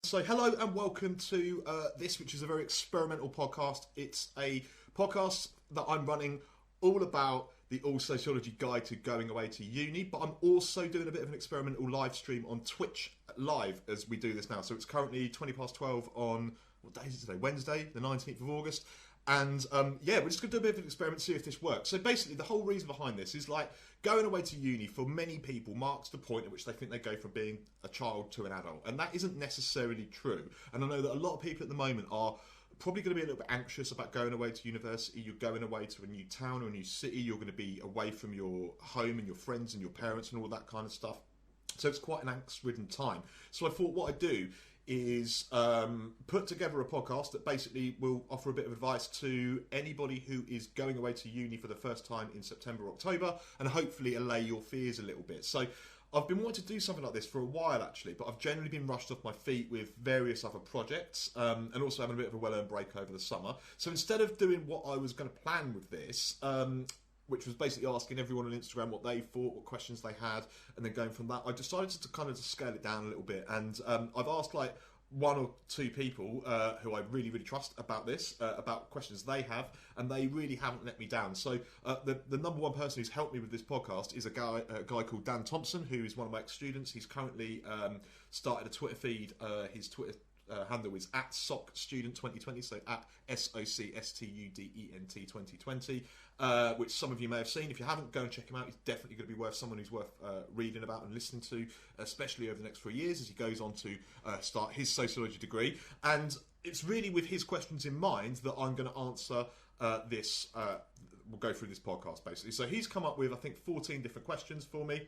So hello and welcome to this, which is a very experimental podcast. It's a podcast that I'm running all about the All Sociology Guide to Going Away to Uni, but I'm also doing a bit of an experimental live stream on Twitch live as we do this now. So it's currently 20 past 12 on, what day is it today? Wednesday, the 19th of August. And we're just going to do a bit of an experiment, see if this works. So basically, the whole reason behind this is like going away to uni for many people marks the point at which they think they go from being a child to an adult. And that isn't necessarily true. And I know that a lot of people at the moment are probably going to be a little bit anxious about going away to university. You're going away to a new town or a new city. You're going to be away from your home and your friends and your parents and all that kind of stuff. So it's quite an angst-ridden time. So I thought what I'd do is put together a podcast that basically will offer a bit of advice to anybody who is going away to uni for the first time in September or October, and hopefully allay your fears a little bit. So I've been wanting to do something like this for a while actually, but I've generally been rushed off my feet with various other projects and also having a bit of a well-earned break over the summer. So instead of doing what I was going to plan with this, which was basically asking everyone on Instagram what they thought, what questions they had, and then going from that, I decided to kind of scale it down a little bit. And I've asked like one or two people who I really, really trust about this, about questions they have, and they really haven't let me down. So the number one person who's helped me with this podcast is a guy called Dan Thompson, who is one of my ex-students. He's currently started a Twitter feed. His Twitter handle is at SocStudent2020, so at SocStudent 2020, which some of you may have seen. If you haven't, go and check him out. He's definitely going to be someone who's worth reading about and listening to, especially over the next 3 years as he goes on to start his sociology degree. And it's really with his questions in mind that I'm going to answer this. We'll go through this podcast basically. So he's come up with, I think, 14 different questions for me.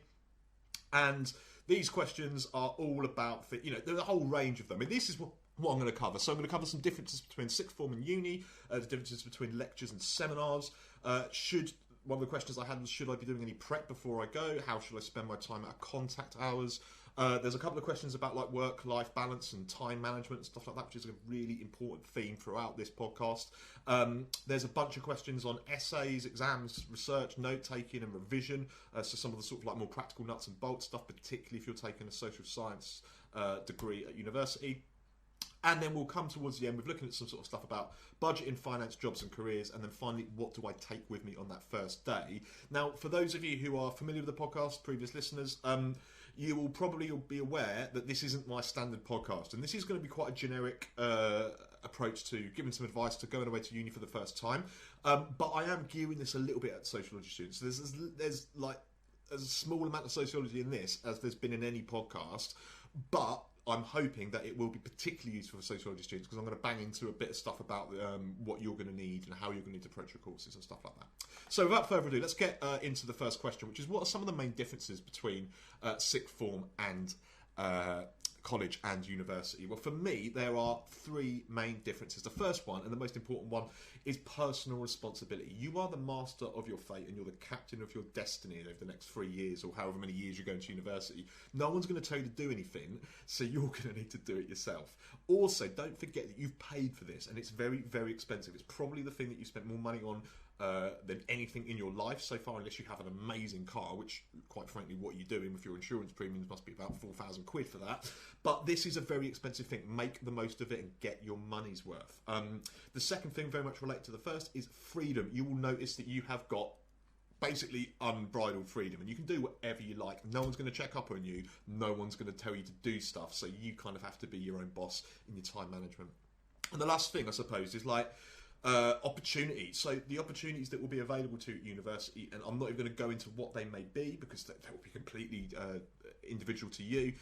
And these questions are all about, there's a whole range of them. I mean, this is what I'm going to cover. So I'm going to cover some differences between sixth form and uni, the differences between lectures and seminars. One of the questions I had was, should I be doing any prep before I go? How should I spend my time at contact hours? There's a couple of questions about like work-life balance and time management and stuff like that, which is a really important theme throughout this podcast. There's a bunch of questions on essays, exams, research, note-taking and revision. So some of the sort of like more practical nuts and bolts stuff, particularly if you're taking a social science degree at university. And then we'll come towards the end with looking at some sort of stuff about budgeting, finance, jobs and careers. And then finally, what do I take with me on that first day? Now, for those of you who are familiar with the podcast, previous listeners, you will probably be aware that this isn't my standard podcast. And this is going to be quite a generic approach to giving some advice to going away to uni for the first time. But I am gearing this a little bit at sociology students. So there's like a small amount of sociology in this as there's been in any podcast. But I'm hoping that it will be particularly useful for sociology students because I'm going to bang into a bit of stuff about what you're going to need and how you're going to need to approach your courses and stuff like that. So without further ado, let's get into the first question, which is what are some of the main differences between sixth form and college and university? Well, for me, there are three main differences. The first one, and the most important one, is personal responsibility. You are the master of your fate and you're the captain of your destiny over the next 3 years or however many years you're going to university. No one's going to tell you to do anything, so you're going to need to do it yourself. Also, don't forget that you've paid for this and it's very, very expensive. It's probably the thing that you spent more money on than anything in your life so far, unless you have an amazing car, which quite frankly what you're doing with your insurance premiums must be about 4,000 quid for that. But this is a very expensive thing. Make the most of it and get your money's worth. The second thing, very much related to the first, is freedom. You will notice that you have got basically unbridled freedom and you can do whatever you like. No one's going to check up on you. No one's going to tell you to do stuff, so you kind of have to be your own boss in your time management. And the last thing, I suppose, is like opportunities. So the opportunities that will be available to university, and I'm not even going to go into what they may be because that will be completely individual to you,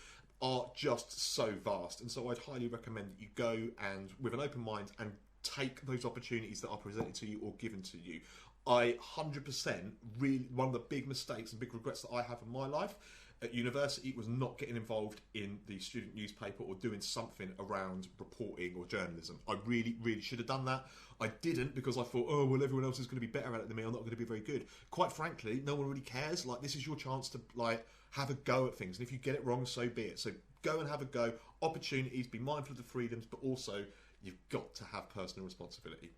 are just so vast. And so I'd highly recommend that you go and with an open mind and take those opportunities that are presented to you or given to you. I 100% really, one of the big mistakes and big regrets that I have in my life at university was not getting involved in the student newspaper or doing something around reporting or journalism. I really, really should have done that. I didn't because I thought, oh, well, everyone else is going to be better at it than me. I'm not going to be very good. Quite frankly, no one really cares. Like, this is your chance to, like, have a go at things. And if you get it wrong, so be it. So go and have a go. Opportunities, be mindful of the freedoms, but also you've got to have personal responsibility.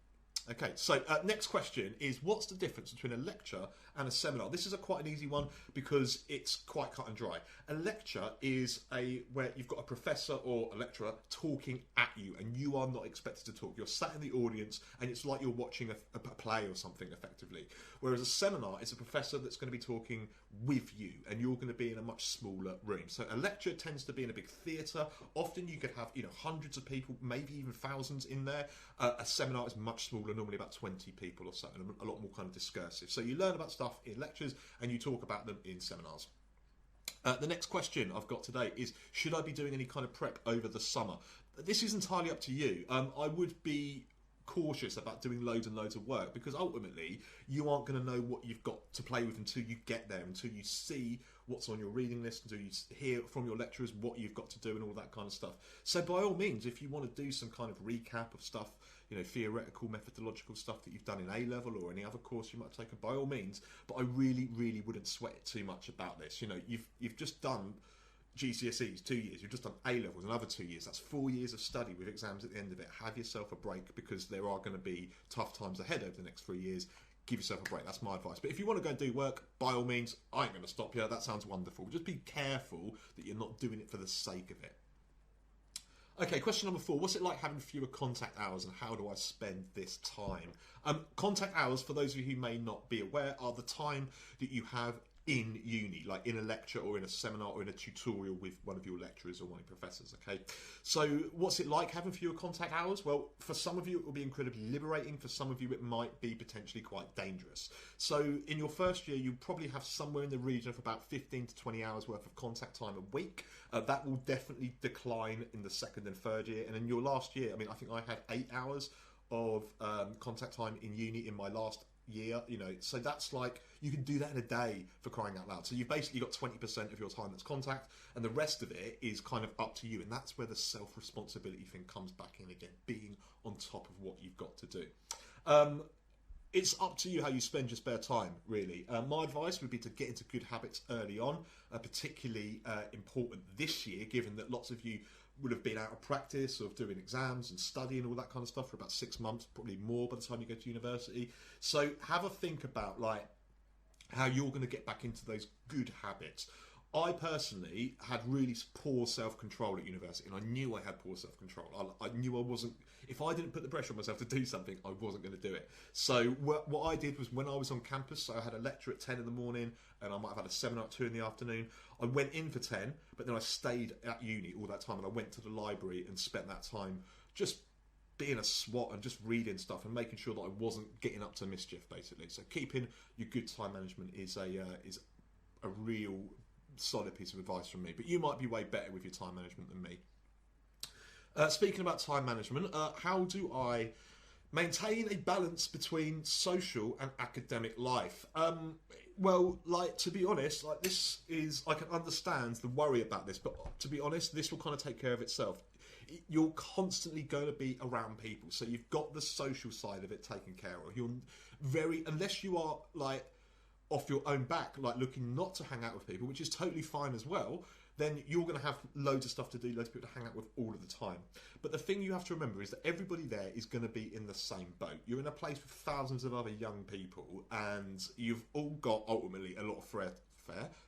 Okay, so next question is, what's the difference between a lecture and a seminar? This is quite an easy one because it's quite cut and dry. A lecture is where you've got a professor or a lecturer talking at you, and you are not expected to talk. You're sat in the audience, and it's like you're watching a play or something, effectively. Whereas a seminar is a professor that's going to be talking with you, and you're going to be in a much smaller room. So a lecture tends to be in a big theatre. Often you could have hundreds of people, maybe even thousands in there. A seminar is much smaller, normally about 20 people or so, and a lot more kind of discursive. So you learn about stuff in lectures and you talk about them in seminars. The next question I've got today is, should I be doing any kind of prep over the summer? This is entirely up to you. I would be cautious about doing loads and loads of work, because ultimately you aren't going to know what you've got to play with until you get there, until you see what's on your reading list, until you hear from your lecturers what you've got to do and all that kind of stuff. So by all means, if you want to do some kind of recap of stuff, theoretical, methodological stuff that you've done in A-level or any other course you might have taken, by all means. But I really, really wouldn't sweat it too much about this. You've just done GCSEs 2 years, you've just done A-levels another 2 years. That's 4 years of study with exams at the end of it. Have yourself a break, because there are going to be tough times ahead over the next 3 years. Give yourself a break. That's my advice. But if you want to go and do work, by all means, I ain't going to stop you. That sounds wonderful. Just be careful that you're not doing it for the sake of it. Okay, question number 4. What's it like having fewer contact hours, and how do I spend this time? Contact hours, for those of you who may not be aware, are the time that you have in uni, like in a lecture or in a seminar or in a tutorial with one of your lecturers or one of your professors. Okay, so what's it like having fewer contact hours? Well, for some of you it will be incredibly liberating. For some of you it might be potentially quite dangerous. So in your first year you probably have somewhere in the region of about 15 to 20 hours worth of contact time a week. That will definitely decline in the second and third year, and in your last year, I think I had 8 hours of contact time in uni in my last year, so that's like, you can do that in a day, for crying out loud. So you've basically got 20% of your time that's contact, and the rest of it is kind of up to you, and that's where the self-responsibility thing comes back in again, being on top of what you've got to do. It's up to you how you spend your spare time, really. My advice would be to get into good habits early on, particularly important this year, given that lots of you would have been out of practice of doing exams and studying all that kind of stuff for about 6 months, probably more by the time you go to university. So have a think about how you're going to get back into those good habits. I personally had really poor self-control at university, and I knew I had poor self-control. I knew I wasn't, if I didn't put the pressure on myself to do something, I wasn't going to do it. So what I did was, when I was on campus, so I had a lecture at 10 in the morning, and I might have had a seminar at 2 in the afternoon. I went in for 10, but then I stayed at uni all that time, and I went to the library and spent that time just being a swot and just reading stuff and making sure that I wasn't getting up to mischief, basically. So keeping your good time management is a real solid piece of advice from me, but you might be way better with your time management than me. Speaking about time management, how do I maintain a balance between social and academic life? Well, to be honest, this is, I can understand the worry about this, but to be honest, this will kind of take care of itself. You're constantly going to be around people, so you've got the social side of it taken care of. You're unless you are off your own back, looking not to hang out with people, which is totally fine as well, then you're going to have loads of stuff to do, loads of people to hang out with all of the time. But the thing you have to remember is that everybody there is going to be in the same boat. You're in a place with thousands of other young people, and you've all got, ultimately, a lot of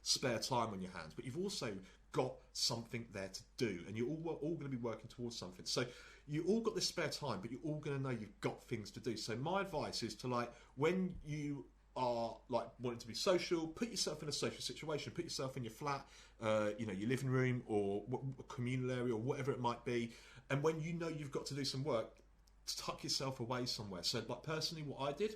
spare time on your hands, but you've also got something there to do, and you're all going to be working towards something. So you all got this spare time, but you're all going to know you've got things to do. So my advice is to, when you are wanting to be social, put yourself in a social situation, put yourself in your flat, your living room or a communal area or whatever it might be, and when you know you've got to do some work, tuck yourself away somewhere. So personally, what I did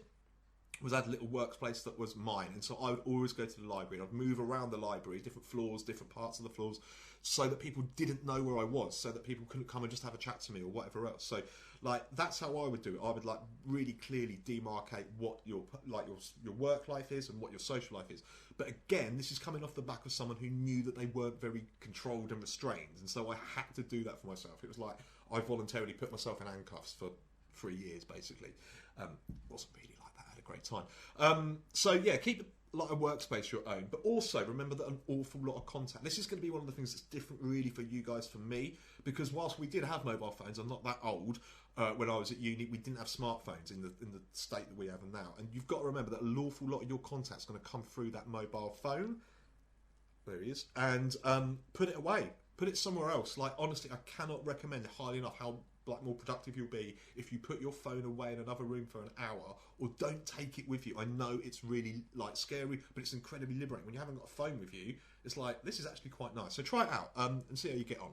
was I had a little workplace that was mine, and so I would always go to the library, and I'd move around the library, different floors, different parts of the floors, so that people didn't know where I was, so that people couldn't come and just have a chat to me or whatever else. So that's how I would do it. I would really clearly demarcate what your work life is and what your social life is. But again, this is coming off the back of someone who knew that they weren't very controlled and restrained, and so I had to do that for myself. It was I voluntarily put myself in handcuffs for 3 years, basically. Wasn't really like that. I had a great time. So yeah, keep like a workspace your own, but also remember that an awful lot of contact. This is going to be one of the things that's different really for you guys, for me, because whilst we did have mobile phones, I'm not that old. When I was at uni, we didn't have smartphones in the state that we have them now, and you've got to remember that an awful lot of your contact's going to come through that mobile phone. There he is, and put it away, put it somewhere else. Like, honestly, I cannot recommend highly enough how more productive you'll be if you put your phone away in another room for an hour, or don't take it with you. I know it's really like scary, but it's incredibly liberating. When you haven't got a phone with you, it's like, this is actually quite nice. So try it out and see how you get on.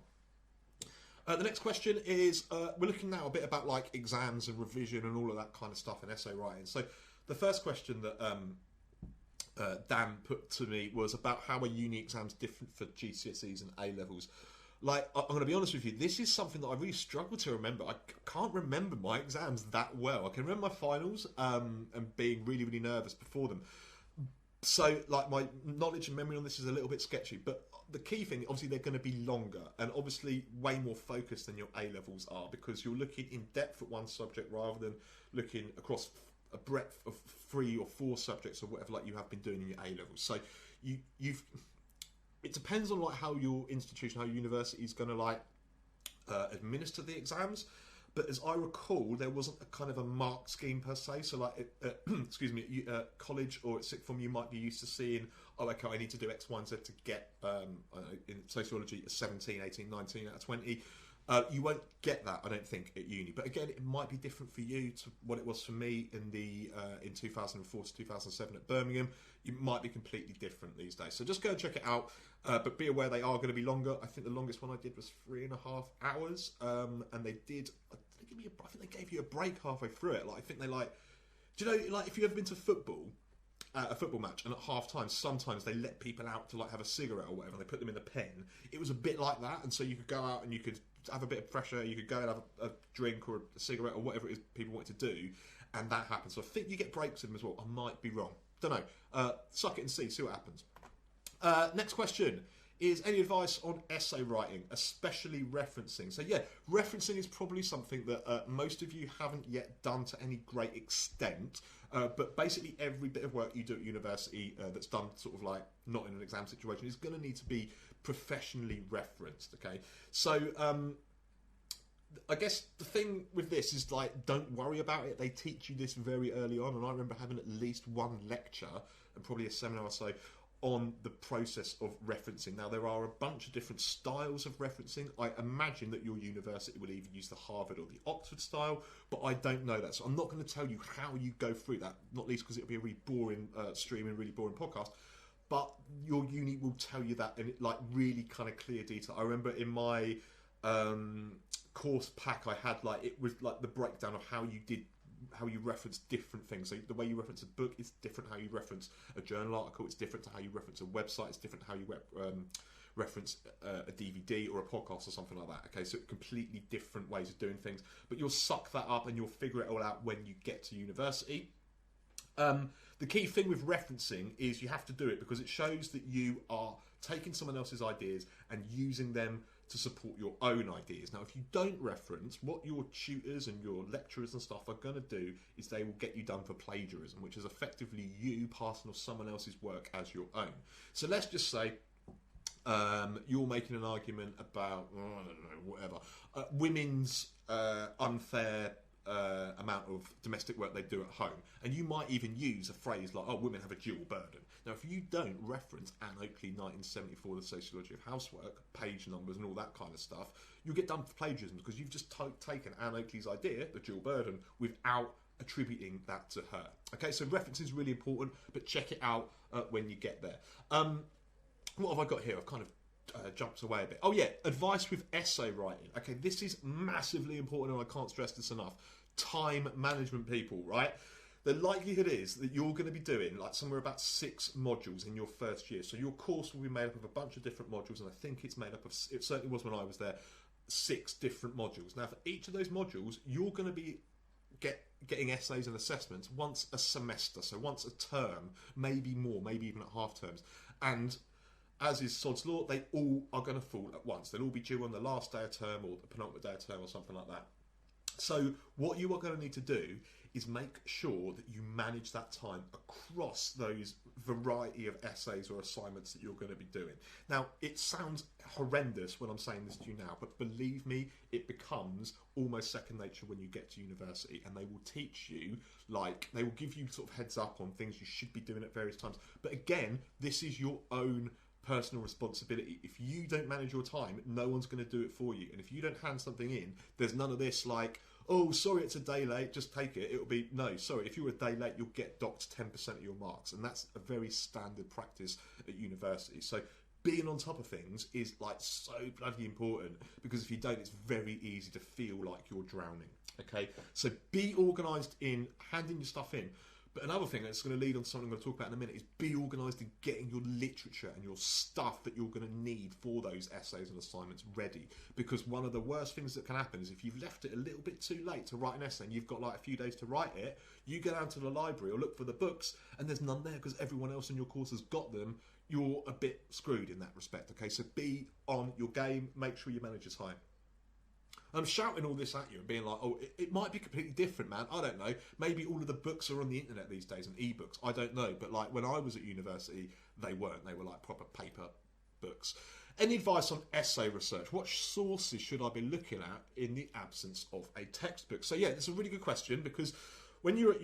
The next question is, we're looking now a bit about like exams and revision and all of that kind of stuff in essay writing. So the first question that Dan put to me was about how are uni exams different for GCSEs and A-Levels. Like, I'm going to be honest with you, this is something that I really struggle to remember. I can't remember my exams that well. I can remember my finals and being really, really nervous before them. So, like, my knowledge and memory on this is a little bit sketchy. But the key thing, obviously, they're going to be longer and obviously way more focused than your A-Levels are, because you're looking in depth at one subject rather than looking across a breadth of 3 or 4 subjects or whatever like you have been doing in your A-Levels. So, you've... It depends on like how your institution, how your university is going to like administer the exams. But as I recall, there wasn't a kind of a mark scheme per se. So like, excuse me, at college or at sixth form, you might be used to seeing, oh, okay, I need to do X, Y, and Z to get, in sociology, a 17, 18, 19 out of 20. You won't get that, I don't think, at uni. But again, it might be different for you to what it was for me in 2004 to 2007 at Birmingham. It might be completely different these days. So just go and check it out. But be aware they are going to be longer. I think the longest one I did was 3.5 hours. And they did, I think they gave you a break halfway through it. Like, I think they do you know, like if you've ever been to football, a football match, and at half time sometimes they let people out to like have a cigarette or whatever, and they put them in the pen. It was a bit like that, and so you could go out and you could have a bit of pressure, you could go and have a drink or a cigarette or whatever it is people wanted to do, and that happens. So I think you get breaks in them as well. I might be wrong, don't know. Suck it and see what happens. Next question is, any advice on essay writing, especially referencing? So yeah, referencing is probably something that most of you haven't yet done to any great extent, but basically every bit of work you do at university that's done sort of like not in an exam situation is going to need to be professionally referenced, okay? So I guess the thing with this is, like, don't worry about it. They teach you this very early on, and I remember having at least one lecture and probably a seminar or so on the process of referencing. Now, there are a bunch of different styles of referencing. I imagine that your university will either use the Harvard or the Oxford style, but I don't know that. So I'm not going to tell you how you go through that, not least because it'll be a really boring stream and really boring podcast. But your uni will tell you that in like really kind of clear detail. I remember in my course pack I had, like, it was like the breakdown of how you reference different things. So the way you reference a book is different. How you reference a journal article, it's different to how you reference a website. It's different how you reference a DVD or a podcast or something like that. Okay, so completely different ways of doing things. But you'll suck that up and you'll figure it all out when you get to university. The key thing with referencing is you have to do it because it shows that you are taking someone else's ideas and using them to support your own ideas. Now, if you don't reference, what your tutors and your lecturers and stuff are going to do is they will get you done for plagiarism, which is effectively you passing off someone else's work as your own. So let's just say you're making an argument about, I don't know, whatever, women's unfair amount of domestic work they do at home, and you might even use a phrase like, oh, women have a dual burden. Now, if you don't reference Anne Oakley 1974, the sociology of housework, page numbers and all that kind of stuff, you'll get done for plagiarism because you've just taken Anne Oakley's idea, the dual burden, without attributing that to her. Okay, so reference is really important, but check it out when you get there. What have I got here? I've kind of jumped away a bit. Oh yeah, advice with essay writing. Okay, this is massively important, and I can't stress this enough. Time management, people, right? The likelihood is that you're going to be doing like somewhere about 6 modules in your first year. So your course will be made up of a bunch of different modules, and I think it's made up of, it certainly was when I was there, 6 different modules. Now, for each of those modules, you're going to be getting essays and assessments once a semester, so once a term, maybe more, maybe even at half terms. And as is Sod's Law, they all are going to fall at once. They'll all be due on the last day of term or the penultimate day of term or something like that. So what you are going to need to do is make sure that you manage that time across those variety of essays or assignments that you're going to be doing. Now, it sounds horrendous when I'm saying this to you now, but believe me, it becomes almost second nature when you get to university, and they will teach you, like, they will give you sort of heads up on things you should be doing at various times. But again, this is your own personal responsibility. If you don't manage your time, no one's going to do it for you. And if you don't hand something in, there's none of this like, oh, sorry, it's a day late, just take it. It'll be, no, sorry, if you're a day late, you'll get docked 10% of your marks. And that's a very standard practice at university. So being on top of things is like so bloody important, because if you don't, it's very easy to feel like you're drowning. Okay, so be organised in handing your stuff in. But another thing that's going to lead on to something I'm going to talk about in a minute is be organised in getting your literature and your stuff that you're going to need for those essays and assignments ready. Because one of the worst things that can happen is if you've left it a little bit too late to write an essay and you've got like a few days to write it, you go down to the library or look for the books and there's none there because everyone else in your course has got them. You're a bit screwed in that respect. Okay, so be on your game, make sure you manage your time. I'm shouting all this at you and being like, oh, it might be completely different, man. I don't know. Maybe all of the books are on the internet these days and ebooks. I don't know. But like when I was at university, they weren't. They were like proper paper books. Any advice on essay research? What sources should I be looking at in the absence of a textbook? So yeah, it's a really good question, because when you're at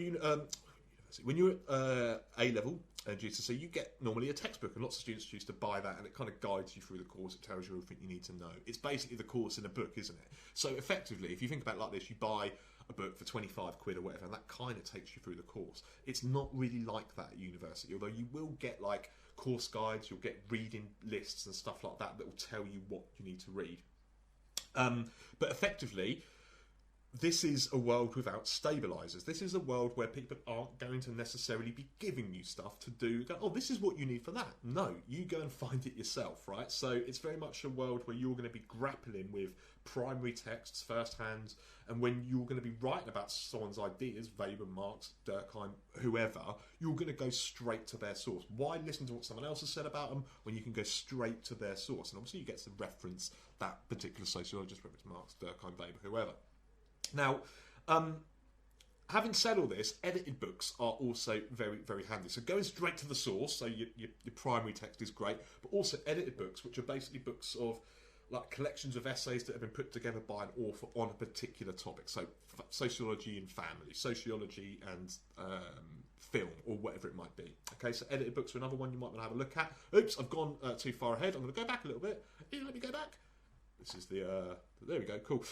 A-level and GCSE, you get normally a textbook, and lots of students choose to buy that, and it kind of guides you through the course. It tells you everything you need to know. It's basically the course in a book, isn't it? So effectively, if you think about it like this, you buy a book for 25 quid or whatever, and that kind of takes you through the course. It's not really like that at university, although you will get like course guides, you'll get reading lists and stuff like that that will tell you what you need to read. But effectively, this is a world without stabilisers. This is a world where people aren't going to necessarily be giving you stuff to do. Go, oh, this is what you need for that. No, you go and find it yourself, right? So it's very much a world where you're going to be grappling with primary texts firsthand, and when you're going to be writing about someone's ideas, Weber, Marx, Durkheim, whoever, you're going to go straight to their source. Why listen to what someone else has said about them when you can go straight to their source? And obviously you get to reference that particular sociologist, whether it's Marx, Durkheim, Weber, whoever. Now, having said all this, edited books are also very, very handy. So going straight to the source, so your primary text is great, but also edited books, which are basically books of like collections of essays that have been put together by an author on a particular topic. So sociology and family, sociology and film, or whatever it might be. Okay, so edited books are another one you might want to have a look at. Oops, I've gone too far ahead. I'm going to go back a little bit. Let me go back. This is the, there we go, cool.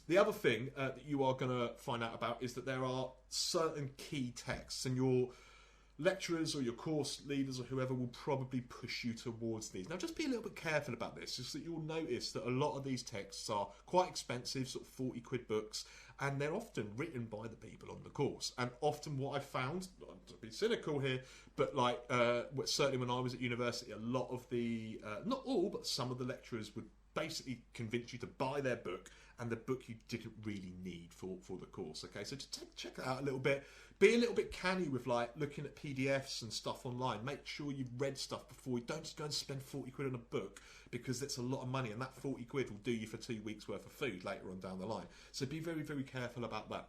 The other thing that you are going to find out about is that there are certain key texts, and your lecturers or your course leaders or whoever will probably push you towards these. Now, just be a little bit careful about this, just that you'll notice that a lot of these texts are quite expensive, sort of 40 quid books, and they're often written by the people on the course. And often what I've found, not to be cynical here, but like certainly when I was at university, a lot of the, not all, but some of the lecturers would basically convince you to buy their book, and the book you didn't really need for the course. Okay, so just check that out a little bit. Be a little bit canny with like looking at PDFs and stuff online. Make sure you've read stuff before. You don't just go and spend 40 quid on a book, because that's a lot of money, and that 40 quid will do you for 2 weeks worth of food later on down the line. So be very, very careful about that.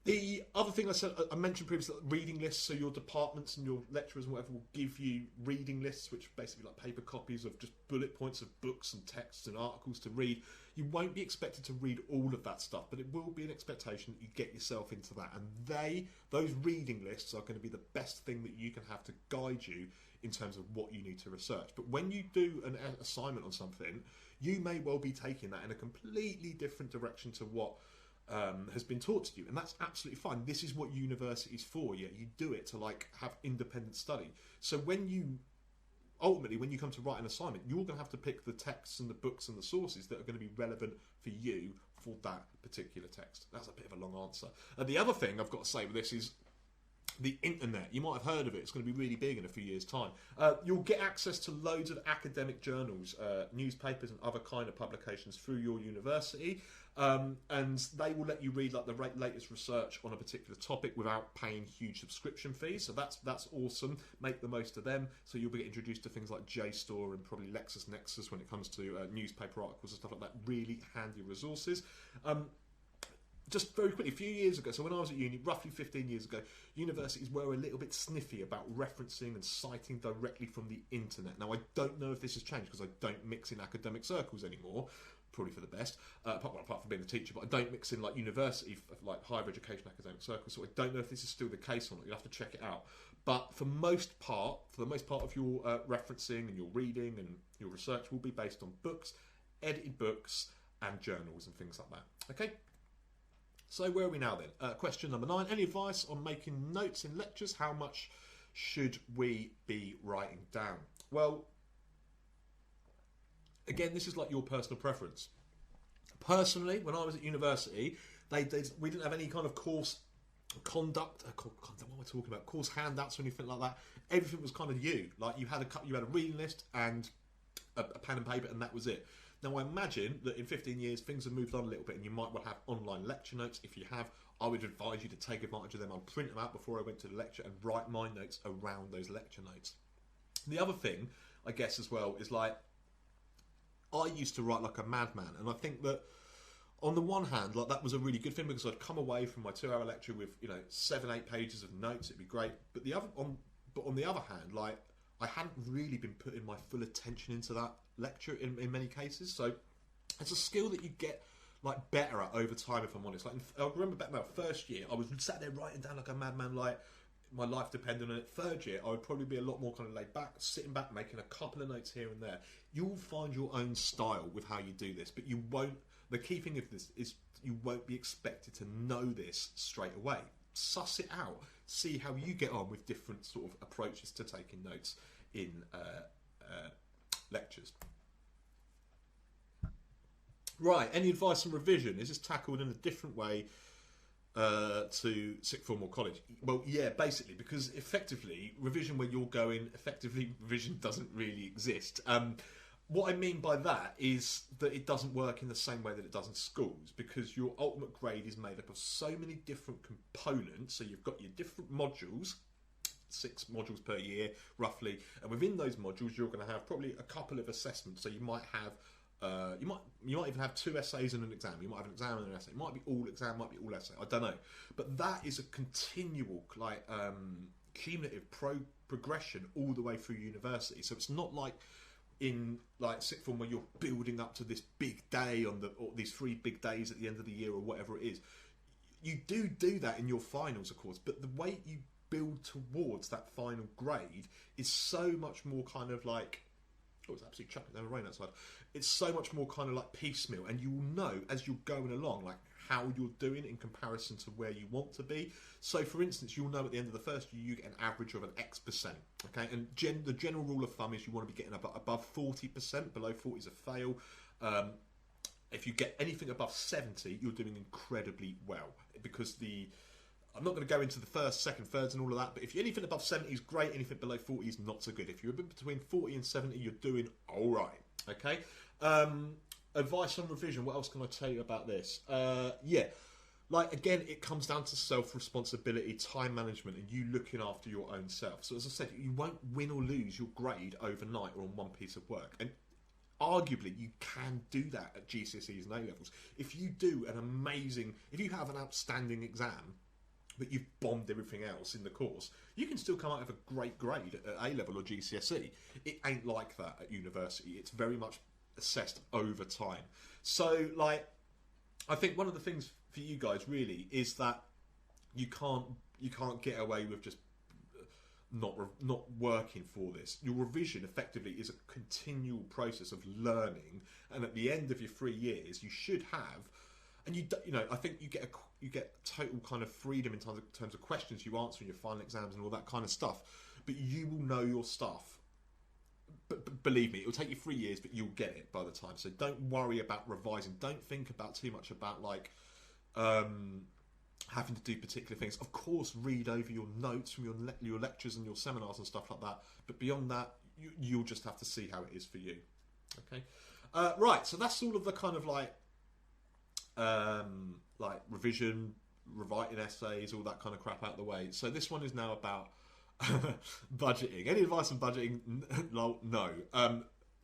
The other thing I mentioned previously, reading lists. So your departments and your lecturers and whatever will give you reading lists, which are basically like paper copies of just bullet points of books and texts and articles to read. You won't be expected to read all of that stuff, but it will be an expectation that you get yourself into that. And those reading lists are going to be the best thing that you can have to guide you in terms of what you need to research. But when you do an assignment on something, you may well be taking that in a completely different direction to what has been taught to you, and that's absolutely fine. This is what university's for. Yeah, you do it to like have independent study. So when you come to write an assignment, you're going to have to pick the texts and the books and the sources that are going to be relevant for you for that particular text. That's a bit of a long answer. And the other thing I've got to say with this is, the internet. You might have heard of it. It's going to be really big in a few years' time. You'll get access to loads of academic journals, newspapers and other kind of publications through your university, and they will let you read like the latest research on a particular topic without paying huge subscription fees. So that's awesome. Make the most of them. So you'll be introduced to things like JSTOR and probably LexisNexis when it comes to newspaper articles and stuff like that. Really handy resources. Just very quickly, a few years ago, so when I was at uni, roughly 15 years ago, universities were a little bit sniffy about referencing and citing directly from the internet. Now, I don't know if this has changed because I don't mix in academic circles anymore, probably for the best, apart from being a teacher, but I don't mix in like university, like higher education academic circles, so I don't know if this is still the case or not. You'll have to check it out. But for the most part of your referencing and your reading and your research will be based on books, edited books, and journals and things like that. Okay? So where are we now then? Question number 9. Any advice on making notes in lectures? How much should we be writing down? Well, again, this is like your personal preference. Personally, when I was at university, we didn't have any kind of course conduct. What am I talking about? Course handouts or anything like that. Everything was kind of you. Like you had a reading list and a pen and paper, and that was it. Now, I imagine that in 15 years, things have moved on a little bit and you might well have online lecture notes. If you have, I would advise you to take advantage of them. I'd print them out before I went to the lecture and write my notes around those lecture notes. The other thing, I guess, as well, is like, I used to write like a madman. And I think that, on the one hand, like that was a really good thing because I'd come away from my 2-hour lecture with, 7-8 pages of notes. It'd be great. But on the other hand, like, I hadn't really been putting my full attention into that lecture in many cases. So it's a skill that you get like better at over time, if I'm honest. Like I remember back in my first year, I was sat there writing down like a madman, like my life depended on it. Third year, I would probably be a lot more kind of laid back, sitting back, making a couple of notes here and there. You'll find your own style with how you do this, but you won't. The key thing of this is you won't be expected to know this straight away. Suss it out. See how you get on with different sort of approaches to taking notes in lectures. Right, any advice on revision? Is this tackled in a different way to sixth form or college? Well, yeah, basically, because effectively, revision where you're going, effectively, revision doesn't really exist. What I mean by that is that it doesn't work in the same way that it does in schools, because your ultimate grade is made up of so many different components. So you've got your different modules, 6 modules per year, roughly, and within those modules, you're going to have probably a couple of assessments. So you might have you might even have 2 essays and an exam. You might have an exam and an essay. It might be all exam, might be all essay. I don't know, but that is a continual cumulative progression all the way through university. So it's not like in like sixth form where you're building up to this big day or these 3 big days at the end of the year or whatever it is. You do that in your finals, of course, but the way you build towards that final grade is so much more kind of like, oh, it's absolutely chucking down the rain outside. It's so much more kind of like piecemeal, and you'll know as you're going along like how you're doing in comparison to where you want to be. So for instance, you'll know at the end of the first year you get an average of an X%, okay? And the general rule of thumb is you want to be getting above 40%, below 40 is a fail. If you get anything above 70, you're doing incredibly well, because I'm not going to go into the first, second, thirds and all of that, but if you're anything above 70 is great, anything below 40 is not so good. If you're between 40 and 70, you're doing all right, okay? Advice on revision, what else can I tell you about this? Like, again, it comes down to self-responsibility, time management, and you looking after your own self. So as I said, you won't win or lose your grade overnight or on one piece of work. And arguably, you can do that at GCSEs and A-Levels. If you have an outstanding exam, but you've bombed everything else in the course, you can still come out with a great grade at A-Level or GCSE. It ain't like that at university. It's very much assessed over time. So, like, I think one of the things for you guys really is that you can't get away with just not working for this. Your revision effectively is a continual process of learning, and at the end of your 3 years, you should have, and I think you get total kind of freedom in terms of questions you answer in your final exams and all that kind of stuff. But you will know your stuff. But believe me, it will take you 3 years, but you'll get it by the time. So don't worry about revising. Don't think about too much about like having to do particular things. Of course, read over your notes from your lectures and your seminars and stuff like that. But beyond that, you'll just have to see how it is for you. Okay, right. So that's all of the kind of like revision, rewriting essays, all that kind of crap out of the way. So this one is now about budgeting. Any advice on budgeting? No.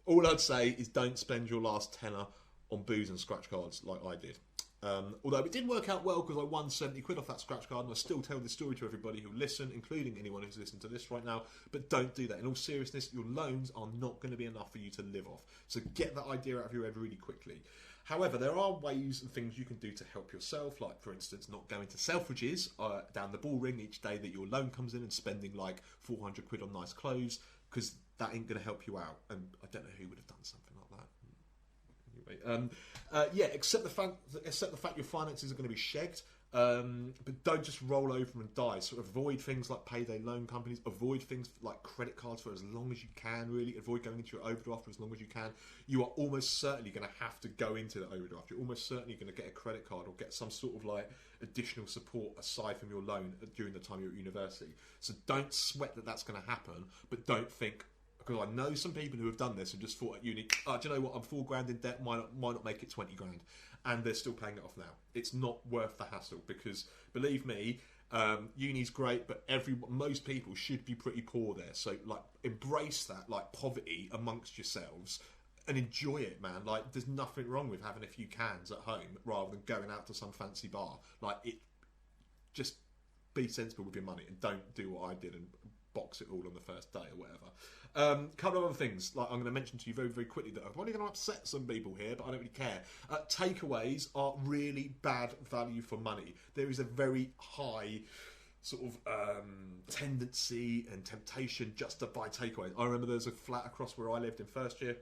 All I'd say is don't spend your last tenner on booze and scratch cards like I did. Although it did work out well because I won 70 quid off that scratch card, and I still tell this story to everybody who listen, including anyone who's listening to this right now. But don't do that. In all seriousness, your loans are not going to be enough for you to live off. So get that idea out of your head really quickly. However, there are ways and things you can do to help yourself, like, for instance, not going to Selfridges down the ball ring each day that your loan comes in and spending like 400 quid on nice clothes, because that ain't going to help you out. And I don't know who would have done something like that. Anyway, accept the fact your finances are going to be shagged, but don't just roll over and die. So avoid things like payday loan companies, avoid things like credit cards for as long as you can, really. Avoid going into your overdraft for as long as you can. You are almost certainly going to have to go into the overdraft. You're almost certainly going to get a credit card or get some sort of like additional support aside from your loan during the time you're at university. So don't sweat that that's going to happen, but don't think, because I know some people who have done this and just thought at uni, do you know what, I'm $4,000 in debt, might not make it 20 grand, and they're still paying it off now. It's not worth the hassle, because believe me, uni's great, but most people should be pretty poor there. So like embrace that like poverty amongst yourselves and enjoy it, man. Like there's nothing wrong with having a few cans at home rather than going out to some fancy bar. Like it, just be sensible with your money and don't do what I did and box it all on the first day or whatever. Couple of other things like I'm going to mention to you very, very quickly that are probably going to upset some people here, but I don't really care. Takeaways are really bad value for money. There is a very high sort of tendency and temptation just to buy takeaways. I remember there was a flat across where I lived in first year.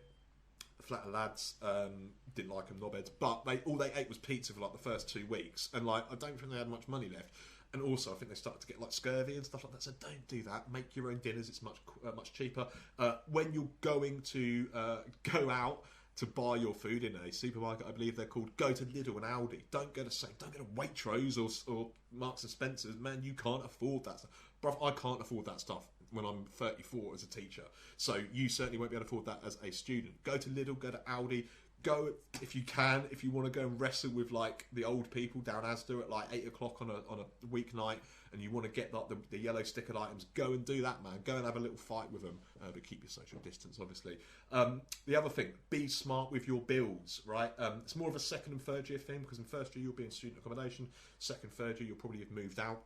A flat of lads, didn't like them, knobheads, but all they ate was pizza for like the first 2 weeks, and like I don't think they had much money left. And also, I think they started to get like scurvy and stuff like that. So don't do that. Make your own dinners. It's much cheaper. When you're going to go out to buy your food in a supermarket, I believe they're called, go to Lidl and Aldi. Don't go to Waitrose or Marks and Spencer's. Man, you can't afford that stuff. Bruv, I can't afford that stuff when I'm 34 as a teacher. So you certainly won't be able to afford that as a student. Go to Lidl, go to Aldi. Go if you can. If you want to go and wrestle with like the old people down Asda at like 8 o'clock on a weeknight, and you want to get like the yellow stickered items, go and do that, man. Go and have a little fight with them, but keep your social distance, obviously. The other thing, be smart with your bills, right? It's more of a second and third year thing, because in first year you'll be in student accommodation. Second, third year you'll probably have moved out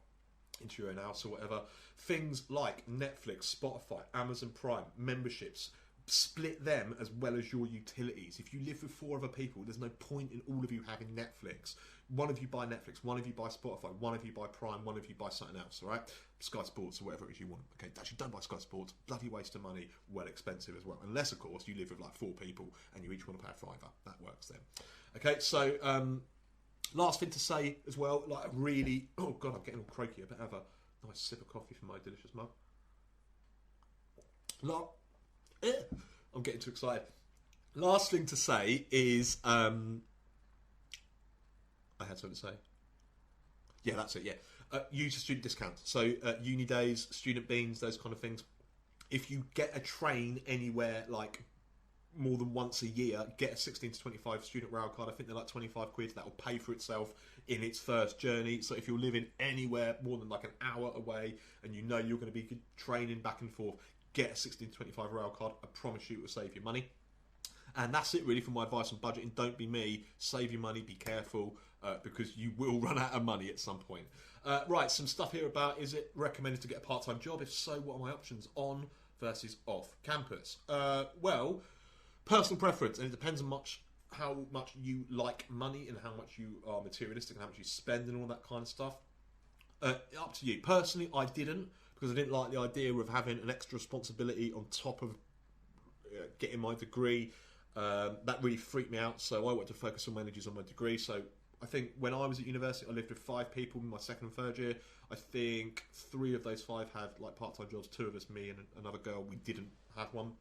into your own house or whatever. Things like Netflix, Spotify, Amazon Prime, memberships. Split them as well as your utilities. If you live with 4 other people, there's no point in all of you having Netflix. One of you buy Netflix, one of you buy Spotify, one of you buy Prime, one of you buy something else, all right? Sky Sports or whatever it is you want. Okay, actually don't buy Sky Sports. Bloody waste of money, well expensive as well. Unless, of course, you live with like 4 people and you each want to pay a £5. That works then. Okay, so last thing to say as well, like really, oh God, I'm getting all croaky. I better have a nice sip of coffee from my delicious mug. I'm getting too excited. Last thing to say is, I had something to say. Yeah, that's it, yeah. Use a student discount. So uni days, student beans, those kind of things. If you get a train anywhere like more than once a year, get a 16 to 25 student rail card. I think they're like 25 quid. That will pay for itself in its first journey. So if you're living anywhere more than like an hour away and you know you're going to be training back and forth, get a 16 to 25 rail card. I promise you it will save you money. And that's it really for my advice on budgeting. Don't be me. Save your money. Be careful because you will run out of money at some point. Right, some stuff here about, is it recommended to get a part-time job? If so, what are my options on versus off campus? Well, personal preference, and it depends on how much you like money and how much you are materialistic and how much you spend and all that kind of stuff. Up to you. Personally, I didn't, because I didn't like the idea of having an extra responsibility on top of getting my degree. That really freaked me out, so I wanted to focus all my energies on my degree. So I think when I was at university, I lived with 5 people in my second and third year. I think 3 of those 5 had like part-time jobs. 2 of us, me and another girl, we didn't have one.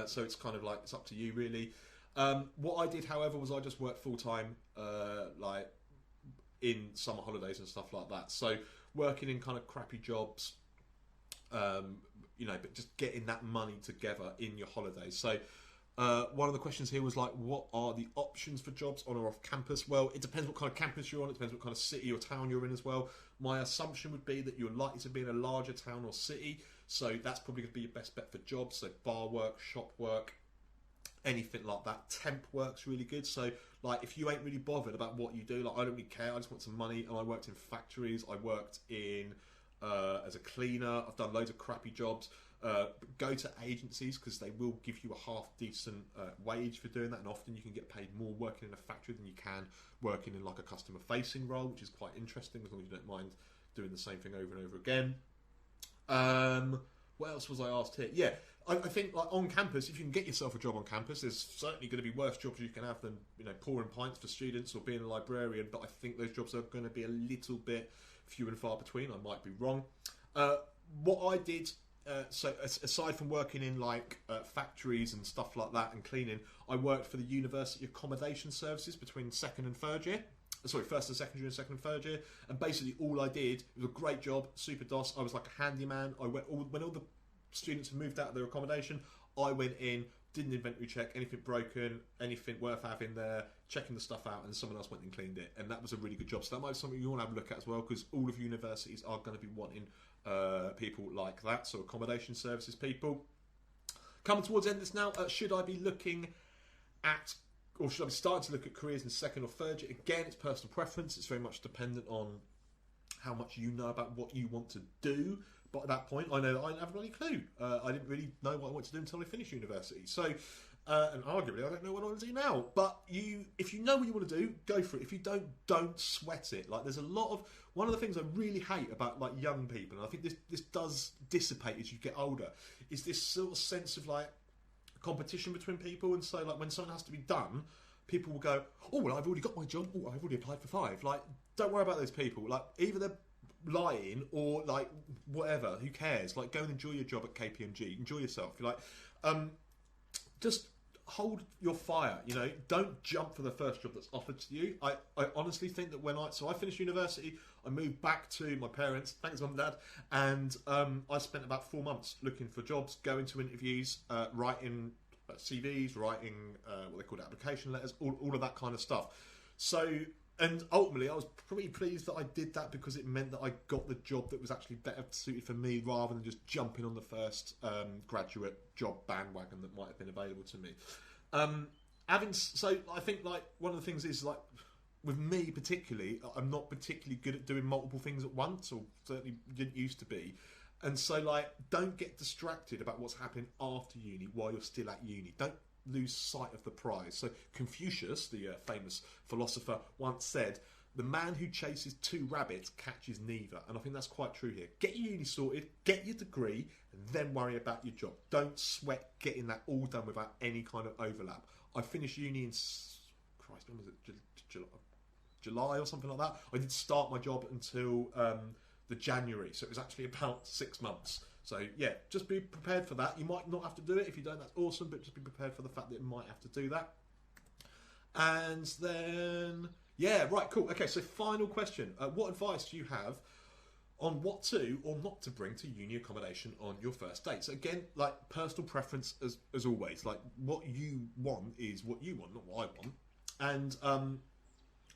So it's kind of like, it's up to you really. What I did, however, was I just worked full-time, like in summer holidays and stuff like that. So working in kind of crappy jobs, but just getting that money together in your holidays. So one of the questions here was like, what are the options for jobs on or off campus? Well, it depends what kind of campus you're on. It depends what kind of city or town you're in as well. My assumption would be that you're likely to be in a larger town or city, so that's probably going to be your best bet for jobs. So bar work, shop work, anything like that. Temp work's really good. So like, if you ain't really bothered about what you do, like, I don't really care, I just want some money. And I worked in factories, I worked in as a cleaner, I've done loads of crappy jobs. Go to agencies, because they will give you a half decent wage for doing that, and often you can get paid more working in a factory than you can working in like a customer facing role, which is quite interesting, as long as you don't mind doing the same thing over and over again. What else was I asked here? Yeah, I think like on campus, if you can get yourself a job on campus, there's certainly going to be worse jobs you can have than pouring pints for students or being a librarian, but I think those jobs are going to be a little bit few and far between. I might be wrong. What I did, so aside from working in like factories and stuff like that and cleaning, I worked for the university accommodation services between second and third year. Sorry, first and second year and second and third year. And basically all I did, it was a great job, super DOS. I was like a handyman. When all the students had moved out of their accommodation, I went in, did an inventory check, anything broken, anything worth having there, checking the stuff out, and someone else went and cleaned it. And that was a really good job. So that might be something you want to have a look at as well, because all of universities are going to be wanting people like that, so accommodation services people. Coming towards the end of this now, should I be looking at, or should I be starting to look at careers in second or third year? Again, it's personal preference. It's very much dependent on how much you know about what you want to do. But at that point, I know that I didn't have a bloody clue. I didn't really know what I wanted to do until I finished university. So, and arguably, I don't know what I want to do now. But if you know what you want to do, go for it. If you don't sweat it. Like, there's a lot of, one of the things I really hate about like young people, and I think this does dissipate as you get older, is this sort of sense of like competition between people. And so like when something has to be done, people will go, oh, well, I've already got my job. Oh, I've already applied for 5. Like, don't worry about those people. Like, either they're lying or like whatever, who cares? Like, go and enjoy your job at KPMG, enjoy yourself. You're like, just hold your fire, don't jump for the first job that's offered to you. I honestly think that when I finished university, I moved back to my parents, thanks mum and dad, and I spent about 4 months looking for jobs, going to interviews, writing CVs, writing what they called application letters, all of that kind of stuff. So, and ultimately, I was pretty pleased that I did that, because it meant that I got the job that was actually better suited for me, rather than just jumping on the first graduate job bandwagon that might have been available to me. So I think like one of the things is like, with me particularly, I'm not particularly good at doing multiple things at once, or certainly didn't used to be. And so like, don't get distracted about what's happening after uni while you're still at uni. Don't lose sight of the prize. So Confucius, the famous philosopher, once said, the man who chases 2 rabbits catches neither. And I think that's quite true here. Get your uni sorted, get your degree, and then worry about your job. Don't sweat getting that all done without any kind of overlap. I finished uni in, Christ, when was it? July or something like that. I didn't start my job until the January, so it was actually about 6 months. So yeah, just be prepared for that. You might not have to do it. If you don't, that's awesome, but just be prepared for the fact that you might have to do that. And then, yeah, right, cool. Okay, so final question. What advice do you have on what to or not to bring to uni accommodation on your first date? So again, like, personal preference as always. Like, what you want is what you want, not what I want. And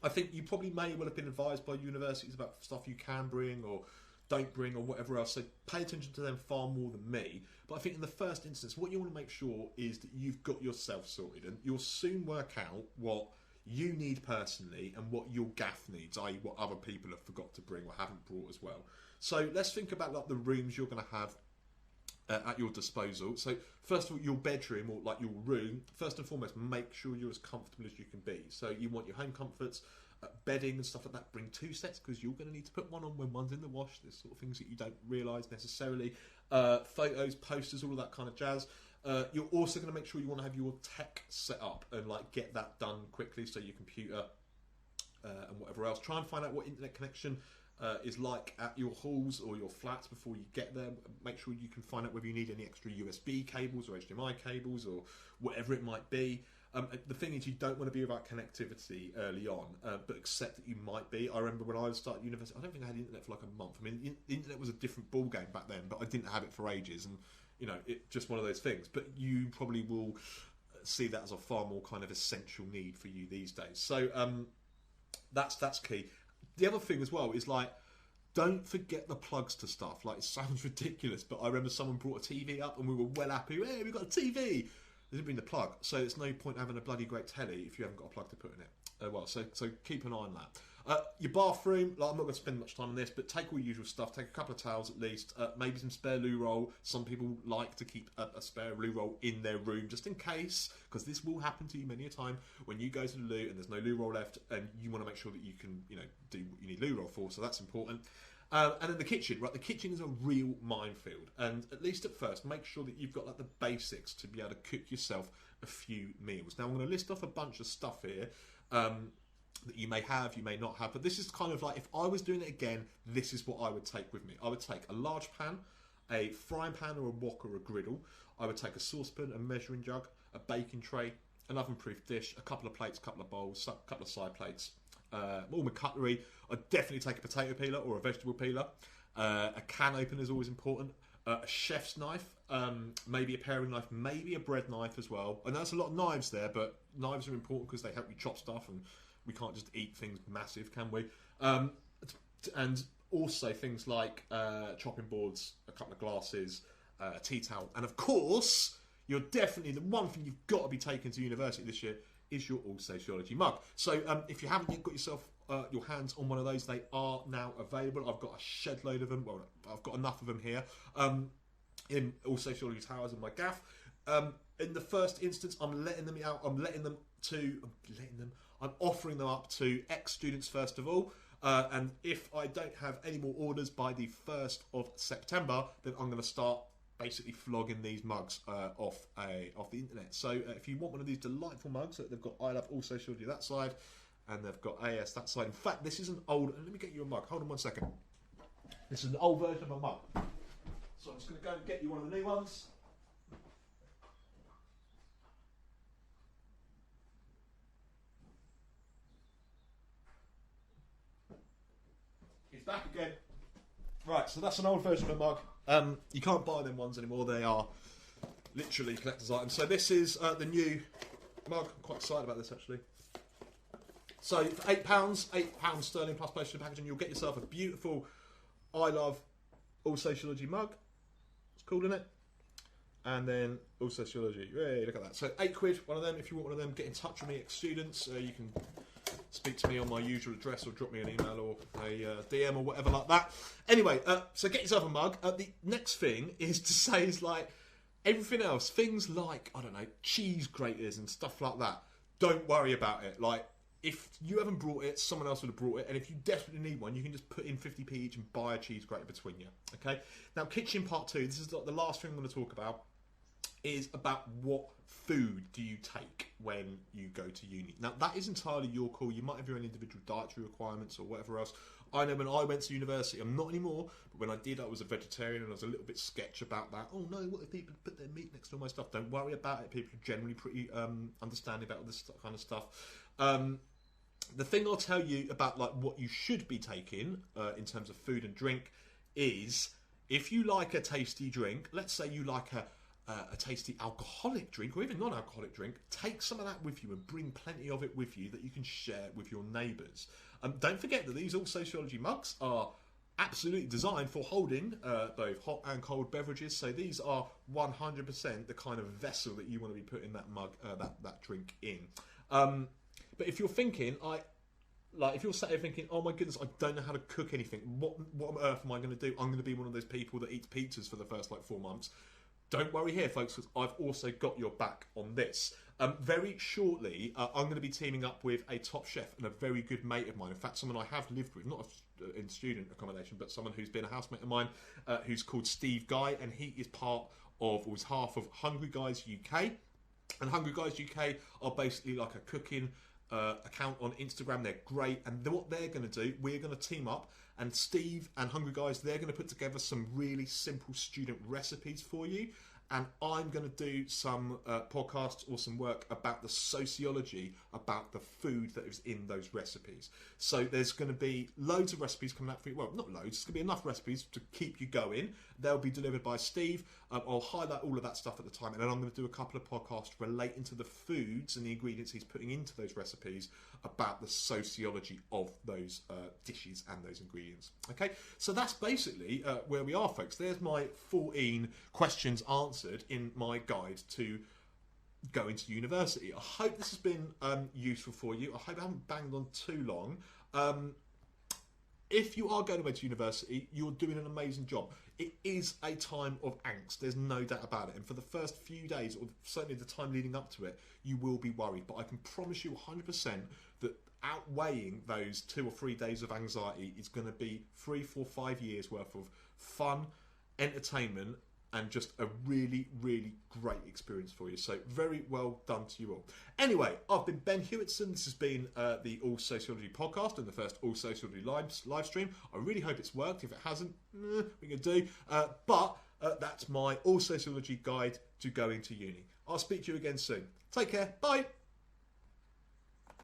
I think you probably may well have been advised by universities about stuff you can bring or don't bring or whatever else, so pay attention to them far more than me. But I think in the first instance, what you want to make sure is that you've got yourself sorted, and you'll soon work out what you need personally and what your gaff needs, i.e. what other people have forgot to bring or haven't brought as well. So let's think about like the rooms you're going to have at your disposal. So first of all, your bedroom, or like your room, first and foremost, make sure you're as comfortable as you can be. So you want your home comforts, bedding and stuff like that. Bring 2 sets, because you're going to need to put one on when one's in the wash. There's sort of things that you don't realise necessarily. Photos, posters, all of that kind of jazz. You're also going to make sure you want to have your tech set up and like get that done quickly, so your computer and whatever else. Try and find out what internet connection is like at your halls or your flats before you get there. Make sure you can find out whether you need any extra USB cables or HDMI cables or whatever it might be. The thing is, you don't want to be without connectivity early on, but accept that you might be. I remember when I started university, I don't think I had internet for like a month. I mean, the internet was a different ball game back then, but I didn't have it for ages, and you know, it's just one of those things. But you probably will see that as a far more kind of essential need for you these days. So that's key. The other thing as well is like, don't forget the plugs to stuff. Like, it sounds ridiculous, but I remember someone brought a TV up and we were well happy. Hey, we've got a TV. They didn't bring the plug, so it's no point having a bloody great telly if you haven't got a plug to put in it. So keep an eye on that. Your bathroom, like, I'm not going to spend much time on this, but take all your usual stuff. Take a couple of towels at least, maybe some spare loo roll. Some people like to keep a spare loo roll in their room just in case, because this will happen to you many a time when you go to the loo and there's no loo roll left, and you want to make sure that you can, you know, do what you need loo roll for. So that's important. And then the kitchen, right? The kitchen is a real minefield, and at least at first, make sure that you've got like the basics to be able to cook yourself a few meals. Now, I'm going to list off a bunch of stuff here that you may have, you may not have, but this is kind of like, if I was doing it again, this is what I would take with me. I would take a large pan, a frying pan or a wok or a griddle. I would take a saucepan, a measuring jug, a baking tray, an oven-proof dish, a couple of plates, a couple of bowls, a couple of side plates. All my cutlery. I'd definitely take a potato peeler or a vegetable peeler. A can opener is always important. A chef's knife, maybe a paring knife, maybe a bread knife as well. I know that's a lot of knives there, but knives are important because they help you chop stuff, and we can't just eat things massive, can we? And also things like chopping boards, a couple of glasses, a tea towel, and of course, you're definitely, the one thing you've got to be taking to university this year is your allsociology mug. So if you haven't yet got yourself your hands on one of those, they are now available. I've got a shed load of them. Well, I've got enough of them here in allsociology towers in my gaff. In the first instance, I'm letting them out. I'm offering them up to ex-students first of all. And if I don't have any more orders by the 1st of September, then I'm going to start basically flogging these mugs off the internet. So if you want one of these delightful mugs, they've got I Love Allsociology that side, and they've got AS that side. In fact, this is an old, let me get you a mug, hold on one second. This is an old version of a mug. So I'm just going to go and get you one of the new ones. It's back again. Right, so that's an old version of a mug. You can't buy them ones anymore. They are literally collector's items. So this is the new mug. I'm quite excited about this actually. So for £8 sterling plus postage and packaging, you'll get yourself a beautiful I Love Allsociology mug. It's cool, isn't it? And then Allsociology. Hey, look at that. So £8, one of them. If you want one of them, get in touch with me, ex-students. You can speak to me on my usual address or drop me an email or a DM or whatever like that. Anyway, so get yourself a mug. The next thing is to say is like everything else, things like, I don't know, cheese graters and stuff like that. Don't worry about it. Like, if you haven't brought it, someone else would have brought it. And if you desperately need one, you can just put in 50p each and buy a cheese grater between you. Okay? Now, kitchen part 2, this is the last thing I'm going to talk about, is about what food do you take when you go to uni. Now, that is entirely your call. You might have your own individual dietary requirements or whatever else. I know when I went to university, I'm not anymore, but when I did, I was a vegetarian and I was a little bit sketch about that. Oh no, what if people put their meat next to all my stuff? Don't worry about it. People are generally pretty understanding about all this kind of stuff. The thing I'll tell you about like what you should be taking in terms of food and drink is, if you like a tasty drink, let's say you like a tasty alcoholic drink or even non-alcoholic drink, take some of that with you and bring plenty of it with you that you can share with your neighbours. Don't forget that these allsociology mugs are absolutely designed for holding both hot and cold beverages, so these are 100% the kind of vessel that you want to be putting that mug, that drink in. But if you're thinking, if you're sat here thinking, oh my goodness, I don't know how to cook anything, what on earth am I going to do? I'm going to be one of those people that eats pizzas for the first 4 months. Don't worry here, folks, because I've also got your back on this. Very shortly, I'm going to be teaming up with a top chef and a very good mate of mine. In fact, someone I have lived with, not in student accommodation, but someone who's been a housemate of mine, who's called Steve Guy, and he is is half of Hungry Guys UK. And Hungry Guys UK are basically like a cooking account on Instagram. They're great, and what they're going to do, we're going to team up, and Steve and Hungry Guys, they're going to put together some really simple student recipes for you, and I'm going to do some podcasts or some work about the sociology about the food that is in those recipes. So there's going to be loads of recipes coming out for you. Well, not loads, there's going to be enough recipes to keep you going. They'll be delivered by Steve. I'll highlight all of that stuff at the time, and then I'm going to do a couple of podcasts relating to the foods and the ingredients he's putting into those recipes about the sociology of those dishes and those ingredients. Okay, so that's basically where we are, folks. There's my 14 questions answered in my guide to going to university. I hope this has been useful for you. I hope I haven't banged on too long. If you are going away to university, you're doing an amazing job. It is a time of angst, there's no doubt about it. And for the first few days, or certainly the time leading up to it, you will be worried. But I can promise you 100% that outweighing those 2 or 3 days of anxiety is going to be 3, 4, 5 years worth of fun, entertainment, and just a really, really great experience for you. So very well done to you all. Anyway, I've been Ben Hewitson. This has been the All Sociology podcast and the first All Sociology live stream. I really hope it's worked. If it hasn't, we can do. But that's my All Sociology guide to going to uni. I'll speak to you again soon. Take care. Bye.